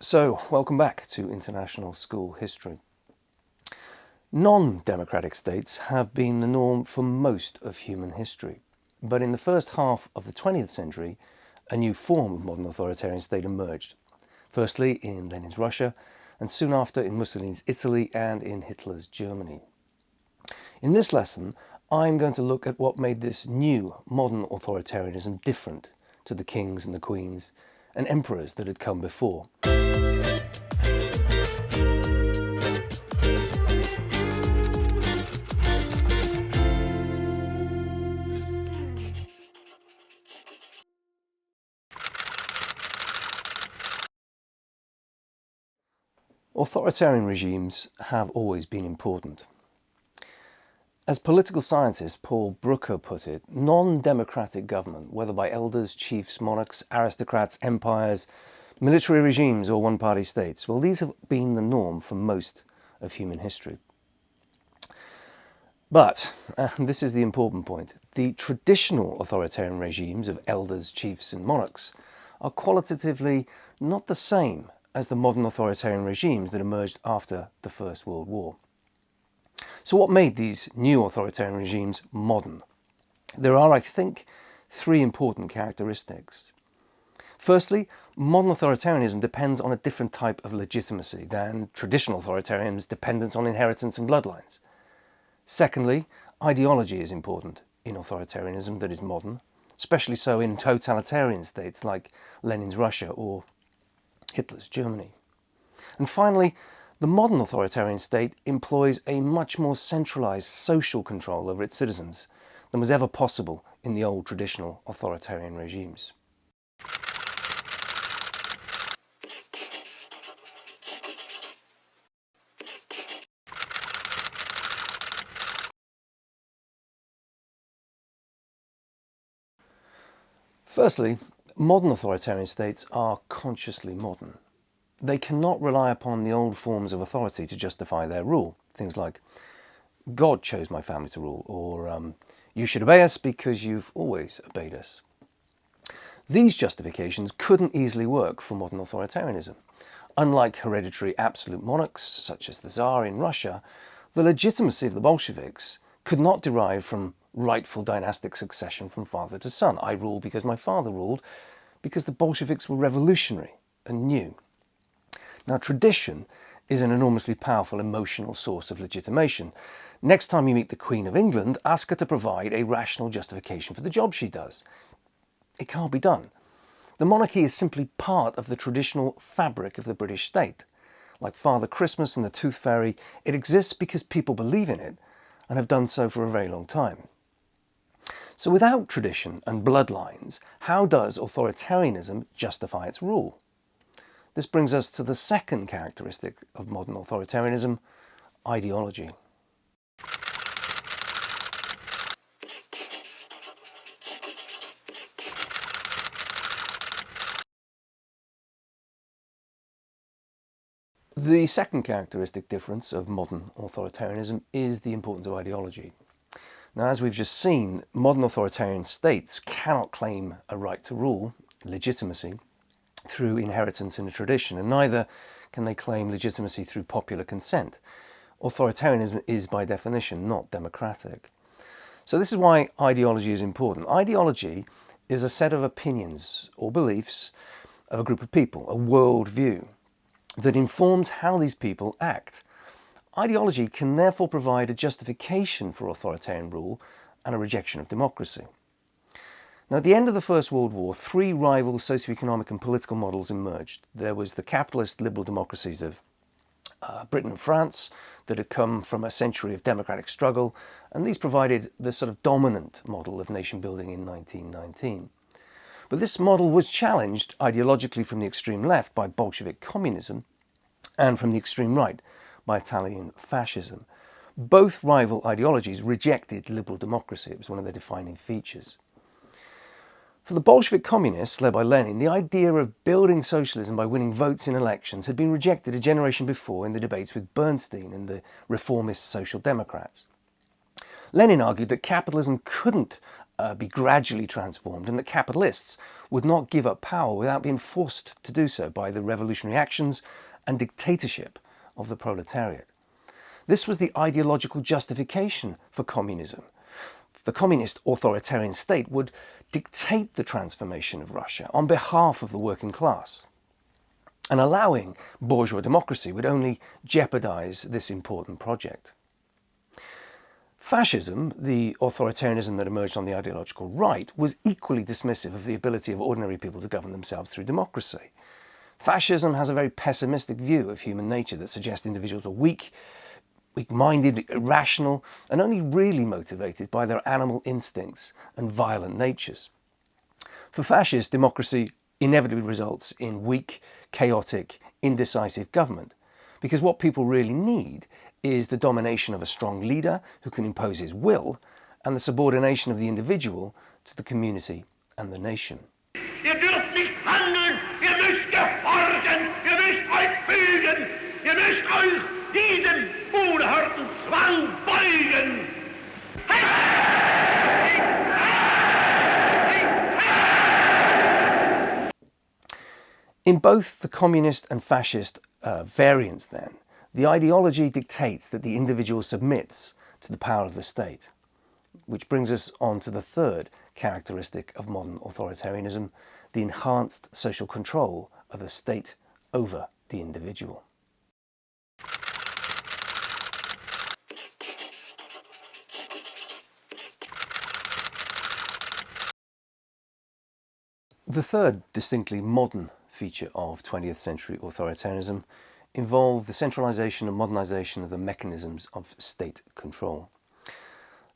So, welcome back to International School History. Non-democratic states have been the norm for most of human history, but in the first half of the 20th century, a new form of modern authoritarian state emerged. Firstly in Lenin's Russia, and soon after in Mussolini's Italy and in Hitler's Germany. In this lesson, I'm going to look at what made this new modern authoritarianism different to the kings and the queens and emperors that had come before. Authoritarian regimes have always been important. As political scientist Paul Brooker put it, non-democratic government, whether by elders, chiefs, monarchs, aristocrats, empires, military regimes or one-party states, well, these have been the norm for most of human history. But, and this is the important point, the traditional authoritarian regimes of elders, chiefs and monarchs are qualitatively not the same as the modern authoritarian regimes that emerged after the First World War. So what made these new authoritarian regimes modern? There are, I think, three important characteristics. Firstly, modern authoritarianism depends on a different type of legitimacy than traditional authoritarianism's dependence on inheritance and bloodlines. Secondly, ideology is important in authoritarianism that is modern, especially so in totalitarian states like Lenin's Russia or Hitler's Germany. And finally, the modern authoritarian state employs a much more centralized social control over its citizens than was ever possible in the old traditional authoritarian regimes. Firstly, modern authoritarian states are consciously modern. They cannot rely upon the old forms of authority to justify their rule. Things like, God chose my family to rule, or you should obey us because you've always obeyed us. These justifications couldn't easily work for modern authoritarianism. Unlike hereditary absolute monarchs, such as the Tsar in Russia, the legitimacy of the Bolsheviks could not derive from rightful dynastic succession from father to son. I rule because my father ruled, because the Bolsheviks were revolutionary and new. Now, tradition is an enormously powerful emotional source of legitimation. Next time you meet the Queen of England, ask her to provide a rational justification for the job she does. It can't be done. The monarchy is simply part of the traditional fabric of the British state. Like Father Christmas and the Tooth Fairy, it exists because people believe in it and have done so for a very long time. So without tradition and bloodlines, how does authoritarianism justify its rule? This brings us to the second characteristic of modern authoritarianism, ideology. The second characteristic difference of modern authoritarianism is the importance of ideology. Now, as we've just seen, modern authoritarian states cannot claim a right to rule, legitimacy, through inheritance in a tradition, and neither can they claim legitimacy through popular consent. Authoritarianism is, by definition, not democratic. So this is why ideology is important. Ideology is a set of opinions or beliefs of a group of people, a worldview, that informs how these people act. Ideology can therefore provide a justification for authoritarian rule and a rejection of democracy. Now, at the end of the First World War, three rival socioeconomic and political models emerged. There was the capitalist liberal democracies of Britain and France that had come from a century of democratic struggle, and these provided the sort of dominant model of nation building in 1919. But this model was challenged ideologically from the extreme left by Bolshevik communism and from the extreme right by Italian fascism. Both rival ideologies rejected liberal democracy. It was one of their defining features. For the Bolshevik communists, led by Lenin, the idea of building socialism by winning votes in elections had been rejected a generation before in the debates with Bernstein and the reformist Social Democrats. Lenin argued that capitalism couldn't be gradually transformed, and that capitalists would not give up power without being forced to do so by the revolutionary actions and dictatorship of the proletariat. This was the ideological justification for communism. The communist authoritarian state would dictate the transformation of Russia on behalf of the working class. And allowing bourgeois democracy would only jeopardize this important project. Fascism, the authoritarianism that emerged on the ideological right, was equally dismissive of the ability of ordinary people to govern themselves through democracy. Fascism has a very pessimistic view of human nature that suggests individuals are weak-minded, irrational, and only really motivated by their animal instincts and violent natures. For fascists, democracy inevitably results in weak, chaotic, indecisive government, because what people really need is the domination of a strong leader who can impose his will and the subordination of the individual to the community and the nation. Ihr dürft nicht handeln, ihr müsst gehorchen, ihr müsst euch fügen, ihr müsst euch diesem unerhörten Zwang beugen. In both the communist and fascist variants then, the ideology dictates that the individual submits to the power of the state, which brings us on to the third characteristic of modern authoritarianism, the enhanced social control of the state over the individual. The third distinctly modern feature of 20th century authoritarianism involved the centralisation and modernisation of the mechanisms of state control.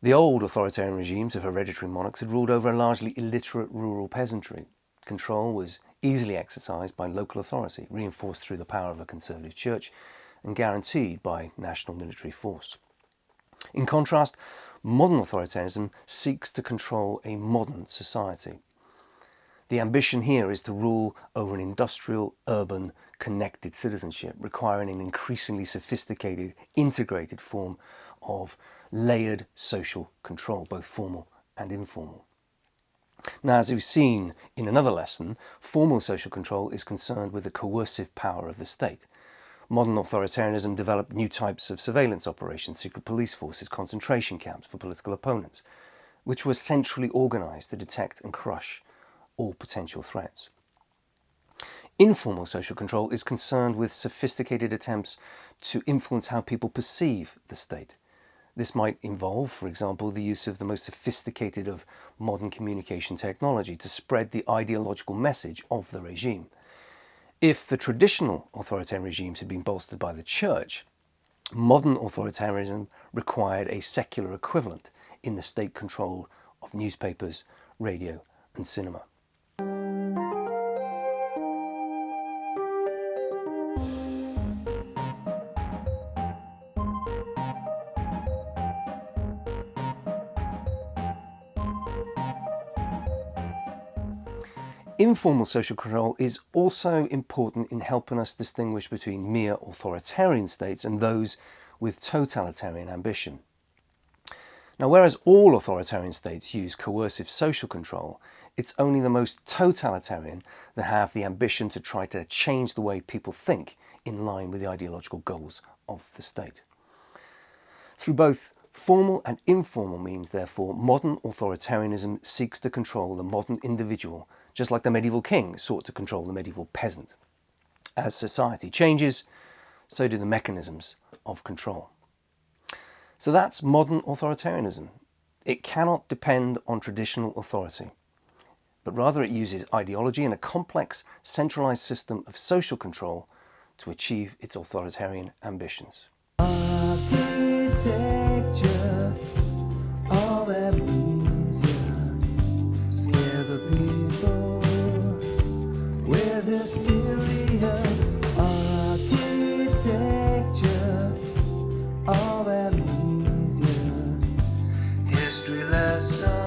The old authoritarian regimes of hereditary monarchs had ruled over a largely illiterate rural peasantry. Control was easily exercised by local authority, reinforced through the power of a conservative church and guaranteed by national military force. In contrast, modern authoritarianism seeks to control a modern society. The ambition here is to rule over an industrial, urban, connected citizenship, requiring an increasingly sophisticated, integrated form of layered social control, both formal and informal. Now, as we've seen in another lesson, formal social control is concerned with the coercive power of the state. Modern authoritarianism developed new types of surveillance operations, secret police forces, concentration camps for political opponents, which were centrally organised to detect and crush all potential threats. Informal social control is concerned with sophisticated attempts to influence how people perceive the state. This might involve, for example, the use of the most sophisticated of modern communication technology to spread the ideological message of the regime. If the traditional authoritarian regimes had been bolstered by the church, modern authoritarianism required a secular equivalent in the state control of newspapers, radio, and cinema. Informal social control is also important in helping us distinguish between mere authoritarian states and those with totalitarian ambition. Now, whereas all authoritarian states use coercive social control, it's only the most totalitarian that have the ambition to try to change the way people think in line with the ideological goals of the state. Through both formal and informal means, therefore, modern authoritarianism seeks to control the modern individual, just like the medieval king sought to control the medieval peasant. As society changes, so do the mechanisms of control. So that's modern authoritarianism. It cannot depend on traditional authority, but rather it uses ideology and a complex, centralized system of social control to achieve its authoritarian ambitions. Architecture of amnesia, scare the people with hysteria. Architecture of amnesia, history lesson.